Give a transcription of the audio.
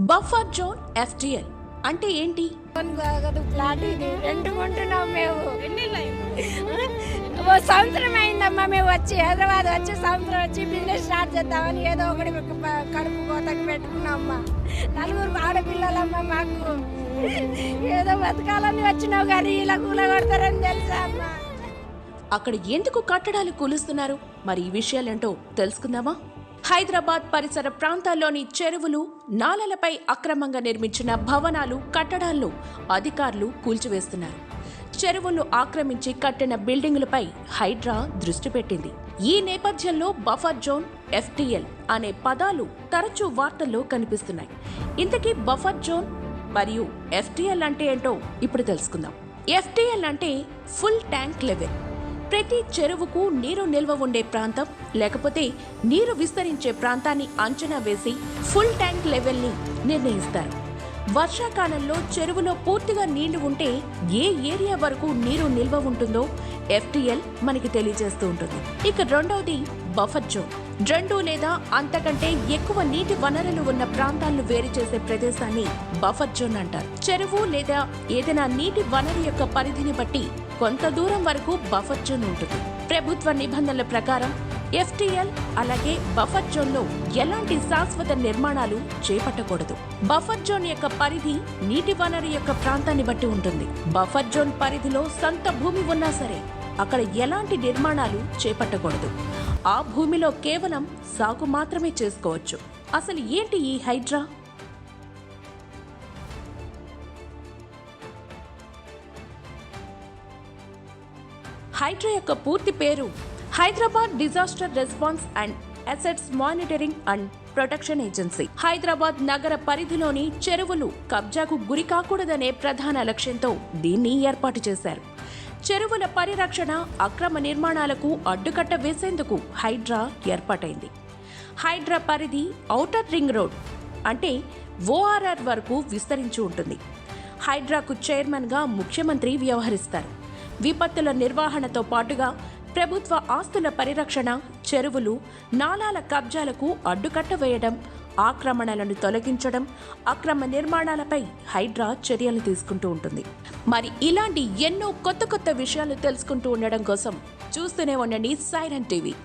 Buffer zone FTL అంటే ఏంటి? Flat ఇది రెంట్ కొంటున్నాం మేము. ఓ సంవత్సరం అయిందమ్మా మేము వచ్చి హైదరాబాద్ వచ్చి సంవత్సరం వచ్చి బిజినెస్ స్టార్ట్ చేద్దామని ఏదో ఒకటి కడుపు కోతకు పెట్టుకున్నామ్మా. నలుగురు ఆడపిల్లలమ్మా మాకు ఏదో బతకాలని వచ్చినావు కానీ ఇలా కూలగొడతారని తెలుసా అమ్మా. అక్కడ ఎందుకు కట్టడాలు కూలుస్తున్నారు? మరి ఈ విషయాలేంటో తెలుసుకుందామా? హైదరాబాద్ పరిసర ప్రాంతాల్లోని చెరువులు, నాలలపై అక్రమంగా నిర్మించిన భవనాలు, కట్టడాలను అధికారులు కూల్చివేస్తున్నారు. చెరువులు ఆక్రమించి కట్టిన బిల్డింగులపై హైడ్రా దృష్టి పెట్టింది. ఈ నేపథ్యంలో బఫర్ జోన్, ఎఫ్టిఎల్ అనే పదాలు తరచూ వార్తల్లో కనిపిస్తున్నాయి. ఇంతకీ బఫర్ జోన్ మరియు ఎఫ్టిఎల్ అంటే ఏంటో ఇప్పుడు తెలుసుకుందాం. ఎఫ్టిఎల్ అంటే ఫుల్ ట్యాంక్ లెవెల్. ప్రతి చెరువుకు నీరు నిల్వ ఉండే ప్రాంతం లేకపోతే నీరు విస్తరించే ప్రాంతాన్ని అంచనా వేసి ఫుల్ ట్యాంక్ లెవెల్ని నిర్ణయిస్తారు. వర్షాకాలంలో చెరువులో పూర్తిగా నీళ్లు ఉంటే ఏ ఏరియా వరకు నీరు నిల్వ ఉంటుందో ఎఫ్టిఎల్ మనకి తెలియజేస్తూ ఉంటుంది. ఇక రెండవది బఫర్ జోన్. 2 లేదా అంతకంటే ఎక్కువ నీటి వనరులు ఉన్న ప్రాంతాలను వేరు చేసే ప్రదేశాన్ని బఫర్ జోన్ అంటారు. చెరువు లేదా ఏదైనా నీటి వనరు యొక్క పరిధిని బట్టి కొంత దూరం వరకు బఫర్ జోన్ ఉంటుంది. ప్రభుత్వ నిబంధనల ప్రకారం ఎఫ్టిఎల్ అలాగే బఫర్ జోన్ లో ఎలాంటి శాశ్వత నిర్మాణాలు చేపట్టకూడదు. బఫర్ జోన్ యొక్క పరిధి నీటి వనరు యొక్క ప్రాంతాన్ని బట్టి ఉంటుంది. బఫర్ జోన్ పరిధిలో సొంత భూమి ఉన్నా సరే అక్కడ ఎలాంటి నిర్మాణాలు చేపట్టకూడదు. ఆ భూమిలో కేవలం సాగు మాత్రమే చేసుకోవచ్చు. అసలు ఏంటి ఈ హైడ్రా? హైడ్రా యొక్క పూర్తి పేరు Hyderabad disaster response and assets monitoring and protection agency. Hyderabad నగర పరిధిలోని చెరువులు కబ్జాకు గురి కాకూడదనే ప్రధాన లక్ష్యంతో దీన్ని ఏర్పాటు చేశారు. చెరువుల పరిరక్షణ, అక్రమ నిర్మాణాలకు అడ్డుకట్ట వేసేందుకు హైడ్రా ఏర్పాటైంది. హైడ్రా పరిధి ఔటర్ రింగ్ రోడ్ అంటే ఓఆర్ఆర్ వరకు విస్తరించి ఉంటుంది. హైడ్రాకు చైర్మన్గా ముఖ్యమంత్రి వ్యవహరిస్తారు. విపత్తుల నిర్వహణతో పాటుగా ప్రభుత్వ ఆస్తుల పరిరక్షణ, చెరువులు, నాలాల కబ్జాలకు అడ్డుకట్ట వేయడం, ఆక్రమణలను తొలగించడం, అక్రమ నిర్మాణాలపై హైడ్రా చర్యలు తీసుకుంటూ ఉంటుంది. మరి ఇలాంటి ఎన్నో కొత్త విషయాలు తెలుసుకుంటూ ఉండడం కోసం చూస్తూనే ఉండండి సైరన్ టీవీ.